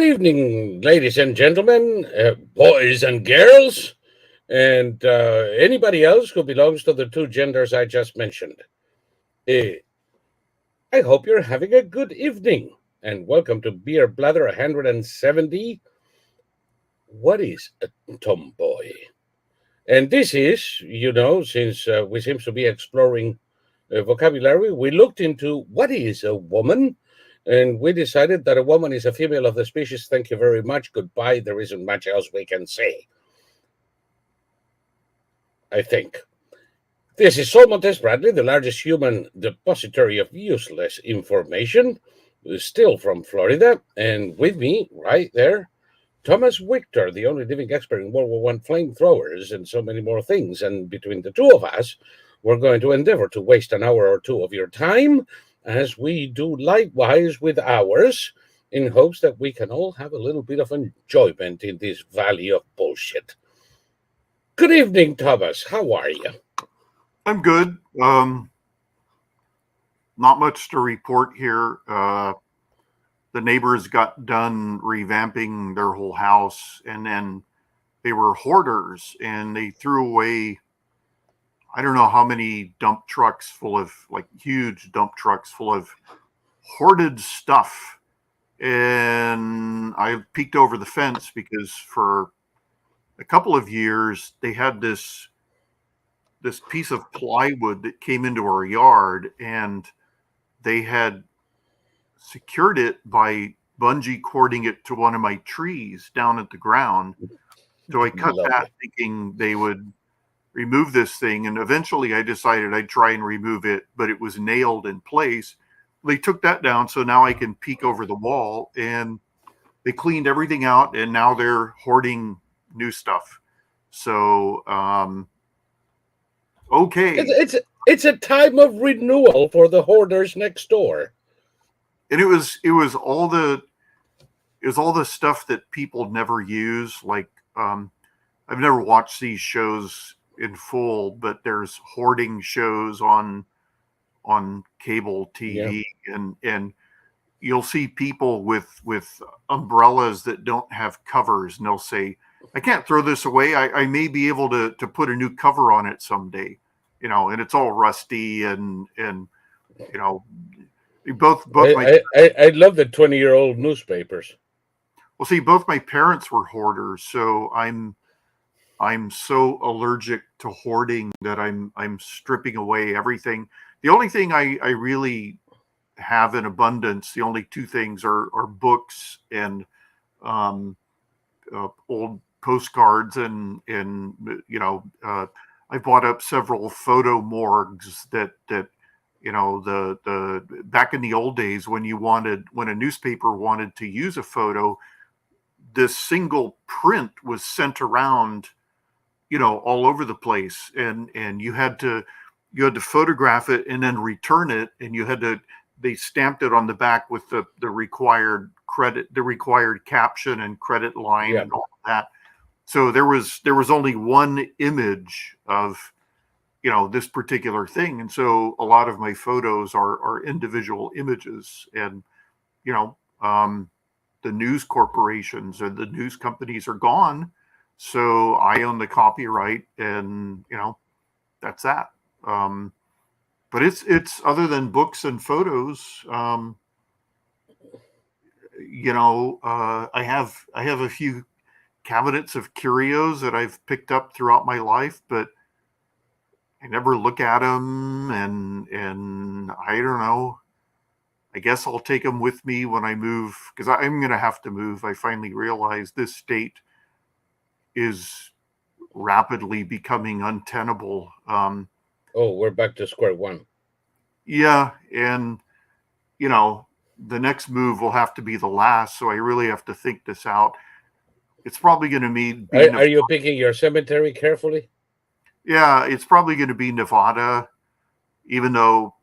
Good evening, ladies and gentlemen, boys and girls, and anybody else who belongs to the two genders I just mentioned. Uh, I hope you're having a good evening, and welcome to Beer Blather 170. What is a tomboy? And this is, since we seem to be exploring vocabulary, we looked into what is a woman, and we decided that a woman is a female of the species. Thank you very much. Goodbye. There isn't much else we can say, I think. This is Saul Montes-Bradley, the largest human depository of useless information, still from Florida. And with me, right there, Thomas Wictor, the only living expert in World War I flamethrowers and so many more things. And between the two of us, we're going to endeavor to waste an hour or two of your time, as we do likewise with ours, in hopes that we can all have a little bit of enjoyment in this valley of bullshit. Good evening, Thomas. How are you? I'm good. Not much to report here. The neighbors got done revamping their whole house, and then they were hoarders, and they threw away, I don't know how many dump trucks full of, like, huge dump trucks full of hoarded stuff. And I peeked over the fence because for a couple of years they had this piece of plywood that came into our yard, and they had secured it by bungee cording it to one of my trees down at the ground. So I cut that thinking they would remove this thing, and eventually I decided I'd try and remove it, but it was nailed in place. They took that down, so now I can peek over the wall, and they cleaned everything out, and now they're hoarding new stuff. So okay, it's a time of renewal for the hoarders next door. And it was all the stuff that people never use. Like I've never watched these shows in full, but there's hoarding shows on cable TV, yeah. and you'll see people with umbrellas that don't have covers, and they'll say, I can't throw this away. I may be able to put a new cover on it someday, and it's all rusty and I love the 20-year-old newspapers. Well, see, both my parents were hoarders, so I'm so allergic to hoarding that I'm stripping away everything. The only thing I really have in abundance, the only two things are books and old postcards, and I bought up several photo morgues that the back in the old days when a newspaper wanted to use a photo, this single print was sent around, all over the place, and you had to photograph it and then return it, and they stamped it on the back with the required credit, the required caption and credit line, and all of that. So there was only one image of this particular thing, and so a lot of my photos are individual images. And the news corporations or the news companies are gone, so I own the copyright, and that's that. But it's other than books and photos, I have a few cabinets of curios that I've picked up throughout my life, but I never look at them, and I don't know. I guess I'll take them with me when I move, because I'm going to have to move. I finally realized this state is rapidly becoming untenable. We're back to square one. Yeah, and the next move will have to be the last, so I really have to think this out. It's probably going to mean. Are you picking your cemetery carefully? Yeah, it's probably going to be Nevada, even though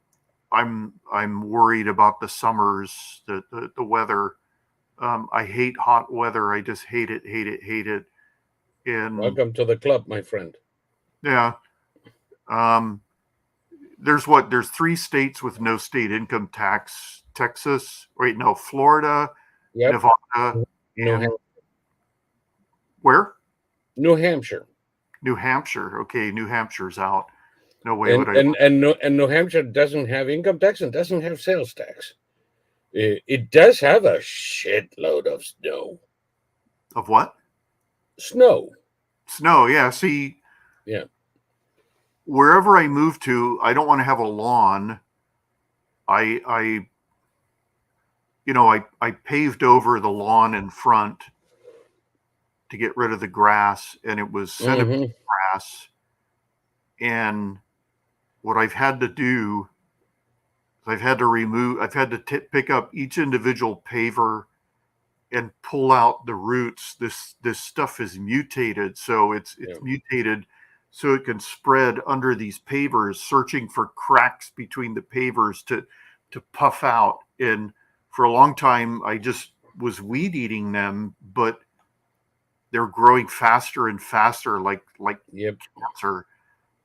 I'm worried about the summers, the weather. I hate hot weather. I just hate it. And welcome to the club, my friend. Yeah. There's 3 states with no state income tax: Texas, Florida, Nevada, And where? New Hampshire. New Hampshire. Okay, New Hampshire's out. No way And would I. New Hampshire doesn't have income tax and doesn't have sales tax. It does have a shitload of snow. Of what? Snow. Snow. Yeah. See. Yeah. Wherever I move to, I don't want to have a lawn. I paved over the lawn in front to get rid of the grass, and it was centipede grass. And what I've had to do, I've had to pick up each individual paver and pull out the roots. This stuff is mutated, so it's mutated so it can spread under these pavers, searching for cracks between the pavers to puff out. And for a long time, I just was weed eating them, but they're growing faster and faster, like cancer.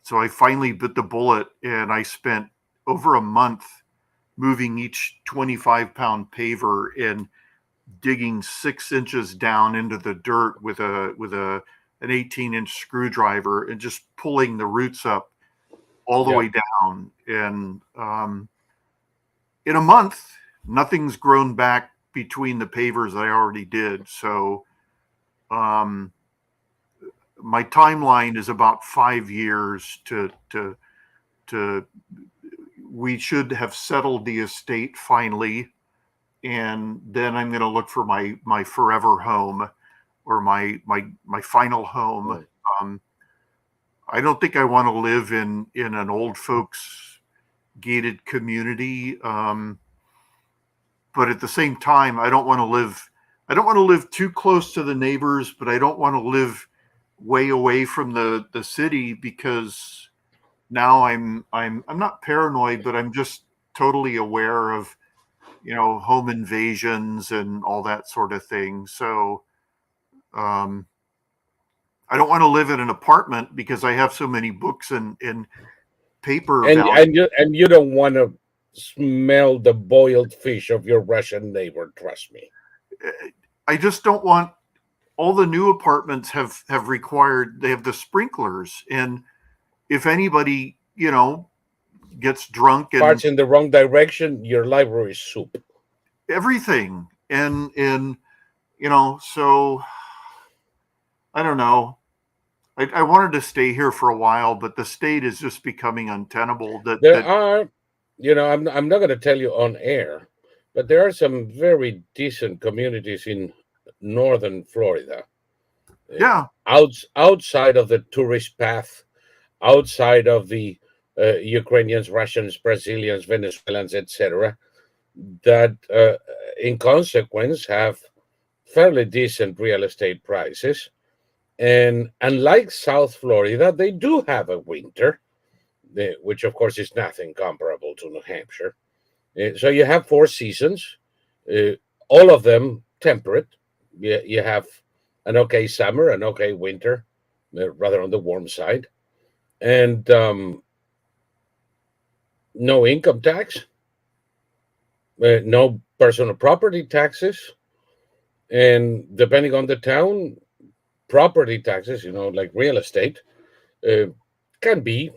So I finally bit the bullet, and I spent over a month moving each 25-pound paver and digging 6 inches down into the dirt with an 18-inch screwdriver and just pulling the roots up all the way down. And in a month, nothing's grown back between the pavers I already did. So my timeline is about 5 years to we should have settled the estate finally, and then I'm going to look for my forever home or my final home. I don't think I want to live in an old folks gated community, but at the same time, I don't want to live too close to the neighbors, but I don't want to live way away from the city, because now I'm not paranoid, but I'm just totally aware of, home invasions and all that sort of thing. So I don't want to live in an apartment because I have so many books and paper. And you don't want to smell the boiled fish of your Russian neighbor. Trust me. I just don't want. All the new apartments have required, they have the sprinklers, and if anybody gets drunk and parts in the wrong direction, your library is soup. Everything. And so I don't know. I wanted to stay here for a while, but the state is just becoming untenable. Are, I'm not going to tell you on air, but there are some very decent communities in northern Florida. Yeah. Outside of the tourist path, outside of the Ukrainians, Russians, Brazilians, Venezuelans, etc., that in consequence have fairly decent real estate prices. And unlike South Florida, they do have a winter, which of course is nothing comparable to New Hampshire. So you have 4 seasons, all of them temperate. You have an okay summer, an okay winter, rather on the warm side, and no income tax, no personal property taxes, and depending on the town, property taxes, like real estate, can be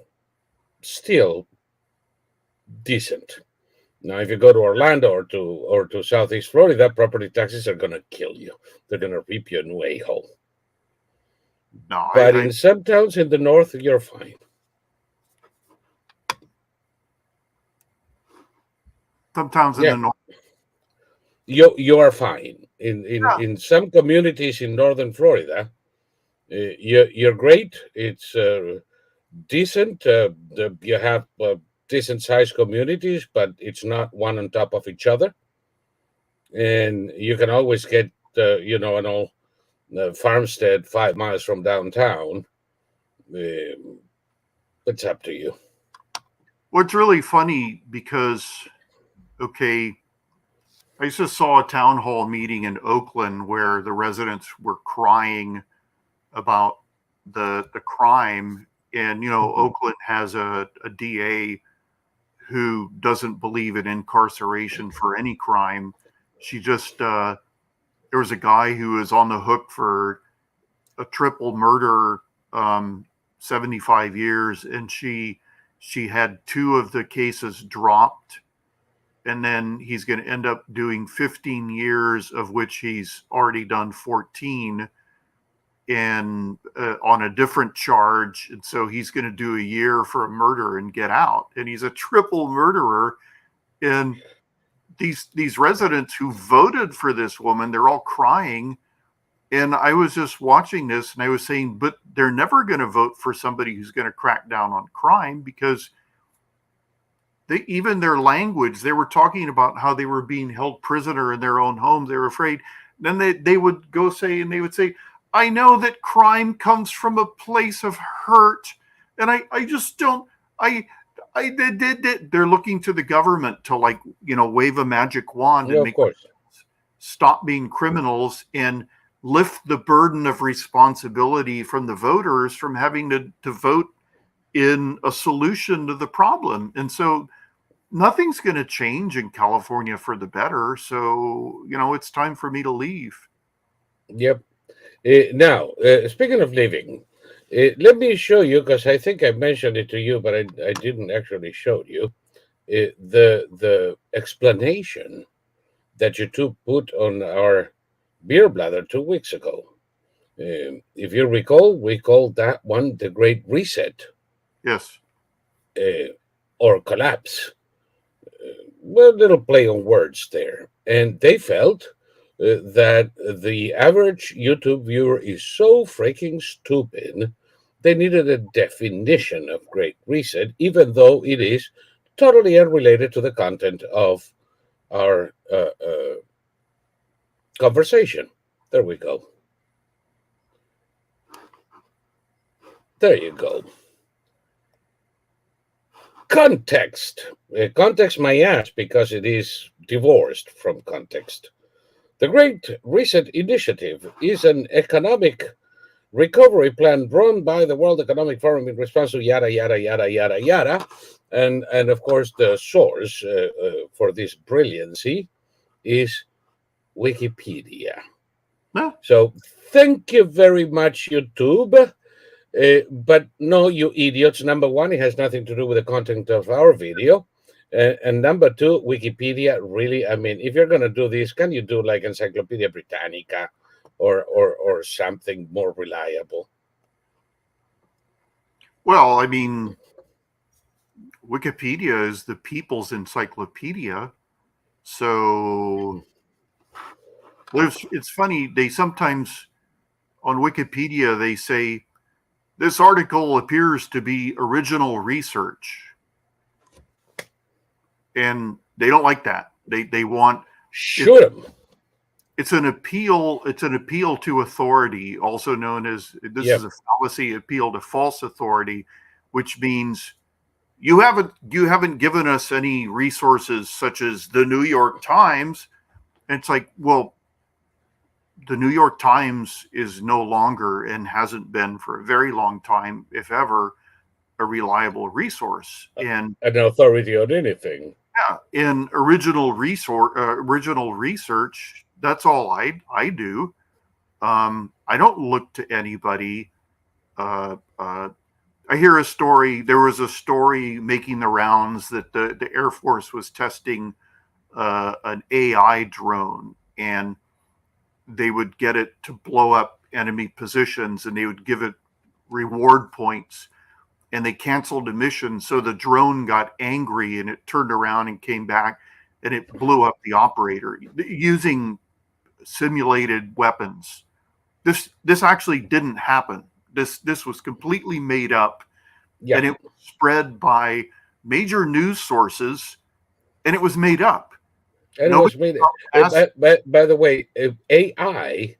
still decent. Now, if you go to Orlando or to Southeast Florida, property taxes are going to kill you. They're going to rip you a new a-hole. No, but in some towns in the north, you're fine. Some towns in the north, you are fine. In some communities in northern Florida, you're great. It's decent. You have decent sized communities, but it's not one on top of each other. And you can always get, an old farmstead 5 miles from downtown. It's up to you. Well, it's really funny because, I just saw a town hall meeting in Oakland where the residents were crying about the crime. And, Oakland has a DA who doesn't believe in incarceration for any crime. She just there was a guy who was on the hook for a triple murder, 75 years, and she had 2 of the cases dropped, and then he's going to end up doing 15 years, of which he's already done 14, and on a different charge, and so he's going to do a year for a murder and get out, and he's a triple murderer. And these residents who voted for this woman, they're all crying. And I was just watching this and I was saying, but they're never going to vote for somebody who's going to crack down on crime, because even their language, they were talking about how they were being held prisoner in their own homes. They were afraid. Then they would go say, and they would say, I know that crime comes from a place of hurt. And I just don't, they're looking to the government to, like, wave a magic wand and make stop being criminals and lift the burden of responsibility from the voters from having to vote in a solution to the problem. And so nothing's going to change in California for the better. So, it's time for me to leave. Yep. Now, speaking of leaving, let me show you, because I think I mentioned it to you, but I didn't actually show you the explanation that you two put on our beer blather 2 weeks ago. If you recall, we called that one the Great Reset. Yes. Or collapse. Well, little play on words there. And they felt that the average YouTube viewer is so freaking stupid, they needed a definition of Great Reset, even though it is totally unrelated to the content of our conversation. There we go. There you go. Context. Context my ass, because it is divorced from context. The Great Reset Initiative is an economic recovery plan run by the World Economic Forum in response to yada, yada, yada, yada, yada. And of course, the source for this brilliancy is Wikipedia. Huh? So thank you very much, YouTube. But no, you idiots. Number one, it has nothing to do with the content of our video. And number two, Wikipedia, really, I mean, if you're going to do this, can you do like Encyclopedia Britannica or something more reliable? Well, I mean, Wikipedia is the people's encyclopedia. So it's funny, they sometimes on Wikipedia, they say, this article appears to be original research. And they don't like that. They want shoot them. It's an appeal to authority, also known as this is a fallacy appeal to false authority, which means you haven't given us any resources such as the New York Times. And it's like, well, the New York Times is no longer, and hasn't been for a very long time, if ever, a reliable resource and an authority on anything. Yeah, in original research, that's all I do. I don't look to anybody. I hear a story. There was a story making the rounds that the Air Force was testing an AI drone, and they would get it to blow up enemy positions, and they would give it reward points, and they canceled a mission. So the drone got angry and it turned around and came back and it blew up the operator using simulated weapons. This actually didn't happen. This was completely made up, and it was spread by major news sources, and it was made up. And it was made. By the way, AI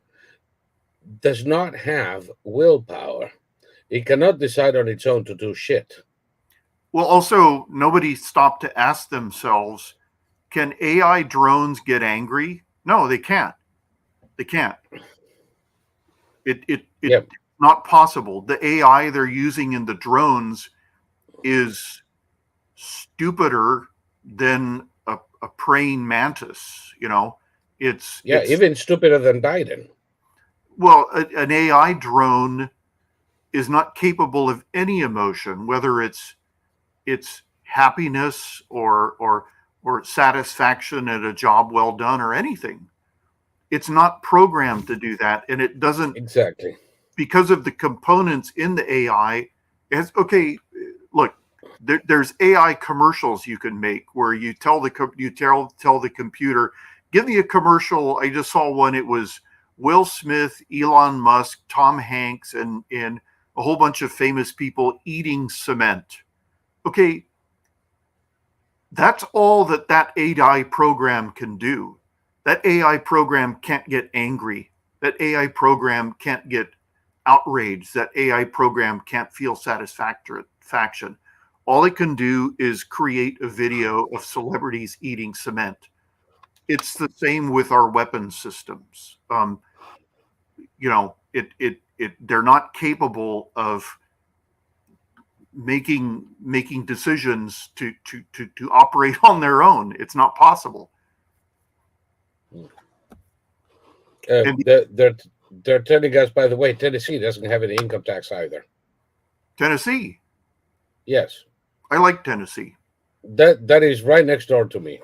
does not have willpower. It cannot decide on its own to do shit. Well, also, nobody stopped to ask themselves, can AI drones get angry? No, they can't. They can't. It's not possible. The AI they're using in the drones is stupider than a praying mantis. It's even stupider than Biden. well, an AI drone is not capable of any emotion, whether it's happiness or satisfaction at a job well done or anything. It's not programmed to do that, and it doesn't, Exactly. because of the components in the AI. It's okay. Look, there's AI commercials you can make where you tell the computer, give me a commercial. I just saw one. It was Will Smith, Elon Musk, Tom Hanks, and a whole bunch of famous people eating cement. Okay, that's all that AI program can do. That AI program can't get angry. That AI program can't get outraged. That AI program can't feel satisfaction. All it can do is create a video of celebrities eating cement. It's the same with our weapon systems. They're not capable of making decisions to operate on their own. It's not possible. And They're telling us, by the way, Tennessee doesn't have any income tax either. Tennessee, Yes, I like Tennessee. that is right next door to me.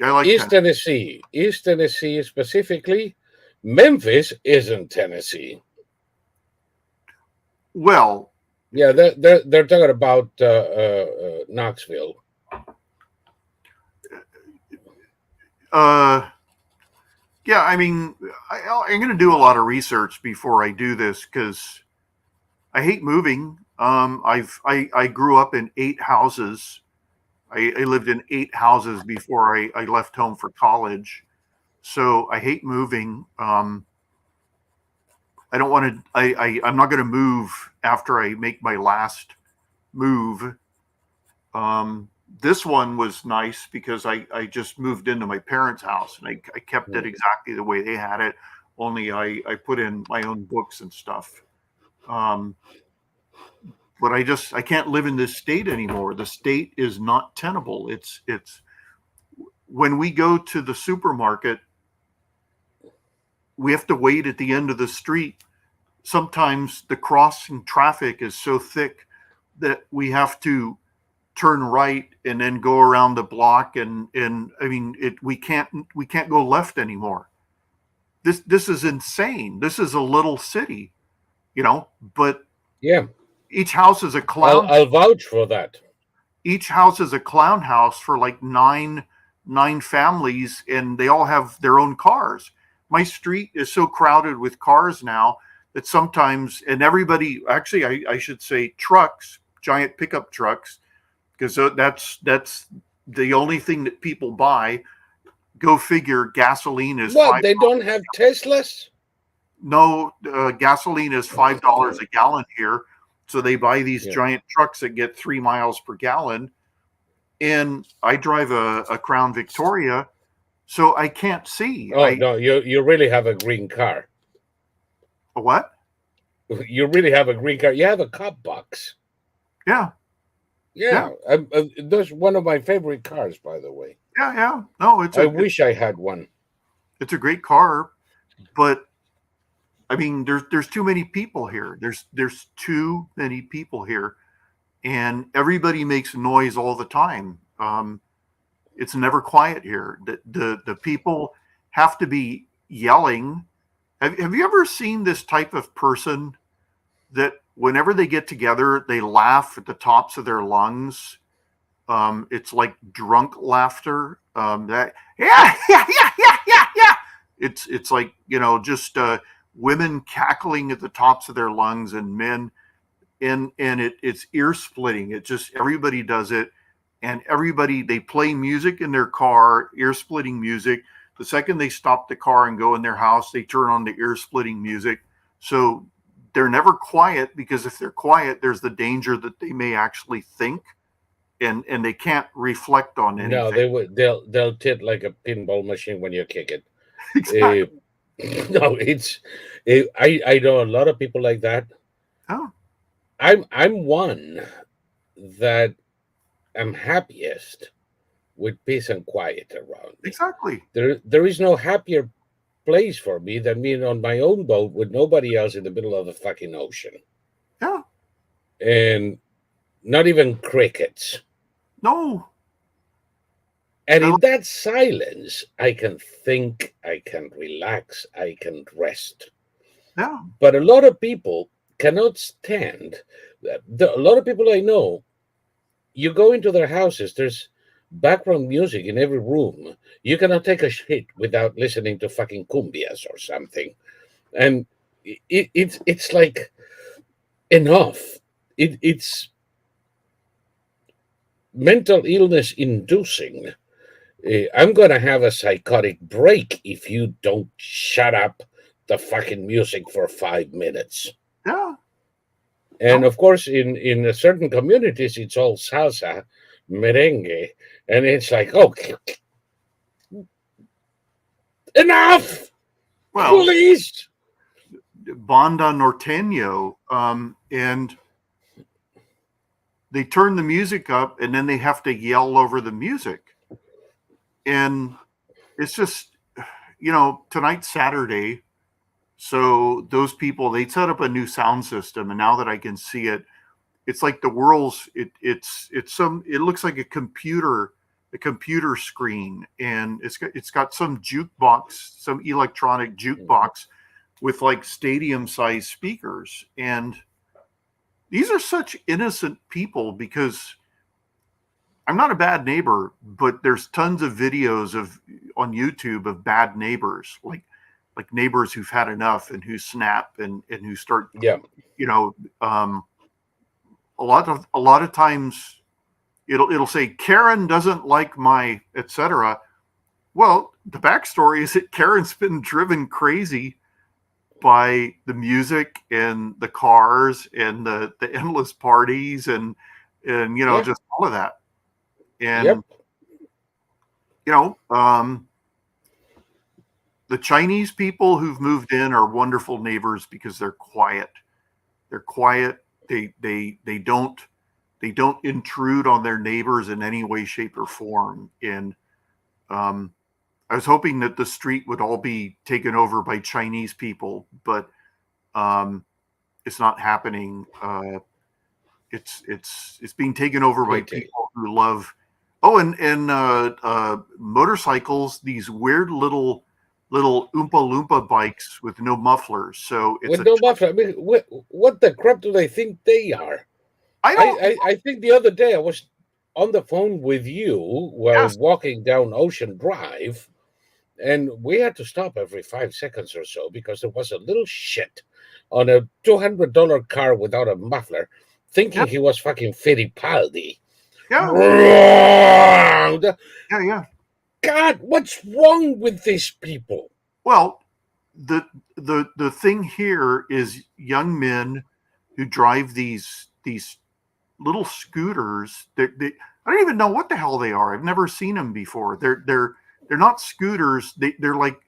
I like East Tennessee. East Tennessee specifically. Memphis isn't Tennessee. Well, Yeah, they're talking about Knoxville. yeah, I mean, I'm going to do a lot of research before I do this because I hate moving. I grew up in 8 houses. I lived in 8 houses before I left home for college. So I hate moving. I don't want to. I'm not going to move after I make my last move. This one was nice because I just moved into my parents' house and I kept it exactly the way they had it. Only I put in my own books and stuff. But I can't live in this state anymore. The state is not tenable. It's when we go to the supermarket, we have to wait at the end of the street. Sometimes the crossing traffic is so thick that we have to turn right and then go around the block and I mean we can't go left anymore. This is insane. This is a little city, but Yeah, each house is a clown. I'll vouch for that. Each house is a clown house for like nine families, and they all have their own cars. My street is so crowded with cars now that sometimes, and everybody, actually, I should say trucks, giant pickup trucks, because that's the only thing that people buy. Go figure. Gasoline is What? They don't have Teslas? No, gasoline is $5 a gallon here. So they buy these giant trucks that get 3 miles per gallon. And I drive a Crown Victoria, so I can't see. Oh, no, you really have a green car. A what? You really have a green car. You have a cop box. Yeah. Yeah. That's one of my favorite cars, by the way. Yeah. No, I wish I had one. It's a great car, but I mean, there's too many people here. There's too many people here, and everybody makes noise all the time. It's never quiet here. The people have to be yelling. Have you ever seen this type of person that whenever they get together, they laugh at the tops of their lungs? It's like drunk laughter. Yeah. It's like just women cackling at the tops of their lungs and men, and it's ear splitting. It just everybody does it, and they play music in their car, ear splitting music. The second they stop the car and go in their house, they turn on the ear splitting music. So they're never quiet, because if they're quiet, there's the danger that they may actually think, and they can't reflect on anything. No, they'll tit like a pinball machine when you kick it. Exactly. No, I know a lot of people like that. Oh. I'm one that am happiest with peace and quiet around me. Exactly. There is no happier place for me than being on my own boat with nobody else in the middle of the fucking ocean. Yeah. And not even crickets. No. And in that silence, I can think, I can relax, I can rest. Yeah. But a lot of people cannot stand that. A lot of people I know, you go into their houses, there's background music in every room. You cannot take a shit without listening to fucking cumbias or something. And it's like enough. It's mental illness inducing. I'm gonna have a psychotic break if you don't shut up the fucking music for 5 minutes. Yeah. And of course, in certain communities, it's all salsa, merengue, and it's like, oh, enough, Well, please. Banda Norteño, and they turn the music up, and then they have to yell over the music, and it's just, tonight's Saturday, so those people, they set up a new sound system, and now that I can see it, it's like the world's it looks like a computer screen, and it's got some jukebox, some electronic jukebox with like stadium sized speakers. And these are such innocent people, because I'm not a bad neighbor, but there's tons of videos on YouTube of bad neighbors, like neighbors who've had enough and who snap and who start, a lot of times it'll say Karen doesn't like my etc. Well, the backstory is that Karen's been driven crazy by the music and the cars and the endless parties and just all of that. And the Chinese people who've moved in are wonderful neighbors because they're quiet. They're quiet. They don't intrude on their neighbors in any way, shape, or form. And I was hoping that the street would all be taken over by Chinese people, but it's not happening. It's being taken over by people who love. Oh, and motorcycles, these weird little Oompa Loompa bikes with no mufflers. So it's with no muffler. I mean, what the crap do they think they are? I think the other day I was on the phone with you while walking down Ocean Drive, and we had to stop every 5 seconds or so because there was a little shit on a $200 car without a muffler, thinking he was fucking Fittipaldi. Yeah. God, what's wrong with these people? Well, the thing here is young men who drive these little scooters. I don't even know what the hell they are. I've never seen them before. They're not scooters. They're like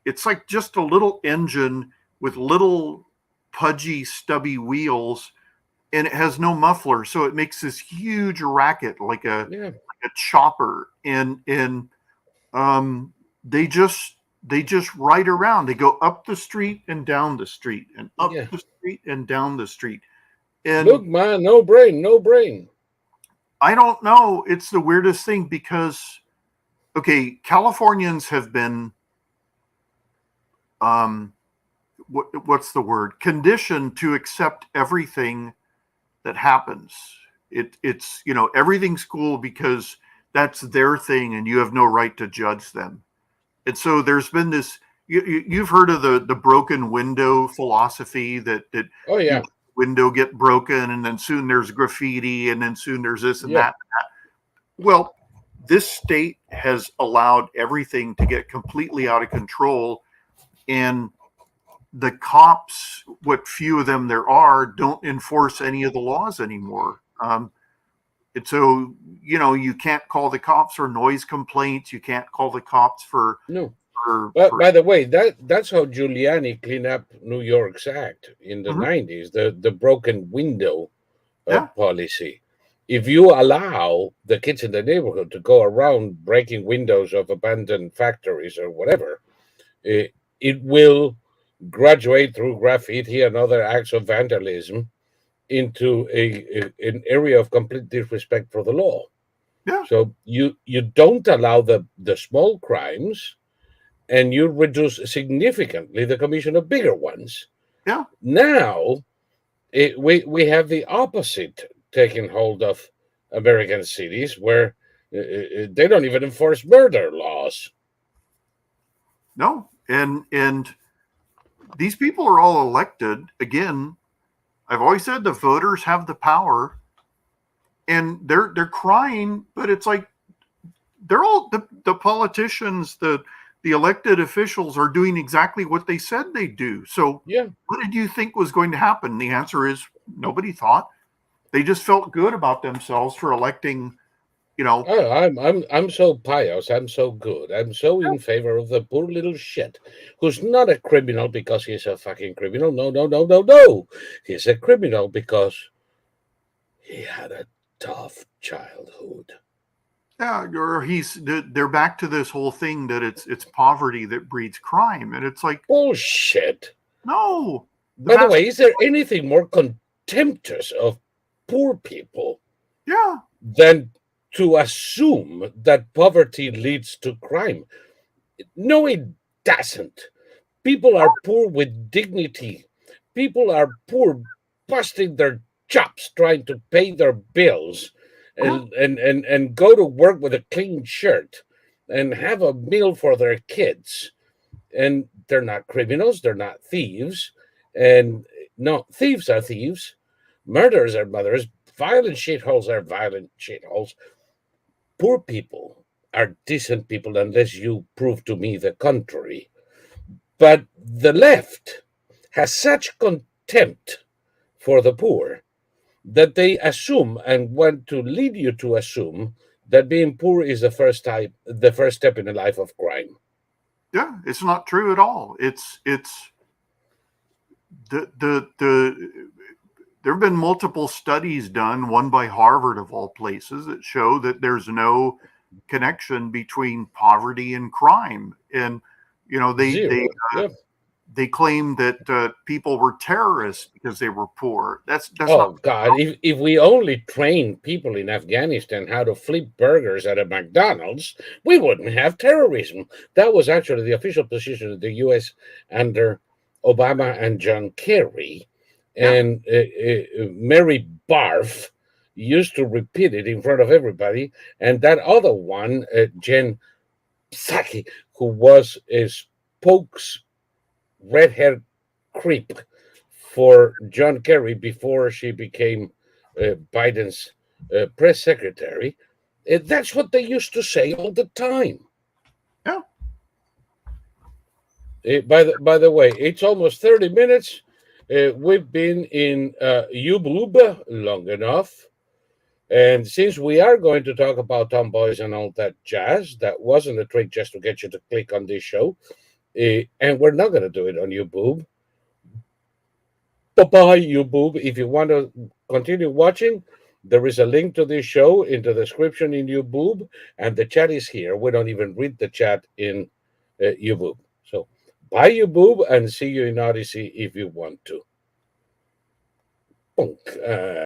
it's like just a little engine with little pudgy stubby wheels, and it has no muffler, so it makes this huge racket like a chopper. And they just ride around. They go up the street and down the street and up the street and down the street. And look, man, no brain. I don't know. It's the weirdest thing because, okay, Californians have been, what's the word? Conditioned to accept everything that happens. It's everything's cool because that's their thing and you have no right to judge them. And so there's been this, you've heard of the broken window philosophy that window get broken and then soon there's graffiti and then soon there's this and that. Well, this state has allowed everything to get completely out of control, and the cops, what few of them there are, don't enforce any of the laws anymore. And so, you can't call the cops for noise complaints. You can't call the cops for But by the way, that's how Giuliani cleaned up New York's act in the 90s, the broken window policy. if you allow the kids in the neighborhood to go around breaking windows of abandoned factories or whatever, it will graduate through graffiti and other acts of vandalism into an area of complete disrespect for the law. Yeah. So you don't allow the small crimes, and you reduce significantly the commission of bigger ones. Yeah. Now we have the opposite taking hold of American cities, where they don't even enforce murder laws. No. And these people are all elected. Again, I've always said the voters have the power, and they're crying, but it's like they're all the politicians, the elected officials are doing exactly what they said they do. So Yeah. what did you think was going to happen? The answer is nobody thought. They just felt good about themselves for electing, Oh, I'm so pious. I'm so good. I'm so in favor of the poor little shit who's not a criminal because he's a fucking criminal. No, no, no, no, no. He's a criminal because he had a tough childhood. yeah, or they're back to this whole thing that it's poverty that breeds crime, and it's like Bullshit. no. By the way, is there anything more contemptuous of poor people Yeah. than to assume that poverty leads to crime? No, it doesn't. People are poor with dignity. People are poor busting their chops trying to pay their bills and go to work with a clean shirt and have a meal for their kids. And they're not criminals, they're not thieves. And no, thieves are thieves, murderers are murderers, violent shitholes are violent shitholes. Poor people are decent people unless you prove to me the contrary. But the left has such contempt for the poor that they assume and want to lead you to assume that being poor is the first step in a life of crime. Yeah, it's not true at all. It's the there have been multiple studies done, one by Harvard of all places, that show that there's no connection between poverty and crime. And Zero. Yep. they claim that people were terrorists because they were poor. That's Oh not. God! If we only trained people in Afghanistan how to flip burgers at a McDonald's, we wouldn't have terrorism. That was actually the official position of the U.S. under Obama and John Kerry, Yeah. and Mary Barf used to repeat it in front of everybody. And that other one, Jen Psaki, who was a spokes red-haired creep for John Kerry before she became Biden's press secretary. That's what they used to say all the time. Yeah. By the way, it's almost 30 minutes. We've been in YouBoob long enough. And since we are going to talk about tomboys and all that jazz, that wasn't a trick just to get you to click on this show. And we're not going to do it on YouBoob. Bye-bye, YouBoob. If you want to continue watching, there is a link to this show in the description in YouBoob, and the chat is here. We don't even read the chat in YouBoob. So bye, YouBoob, and see you in Odysee if you want to.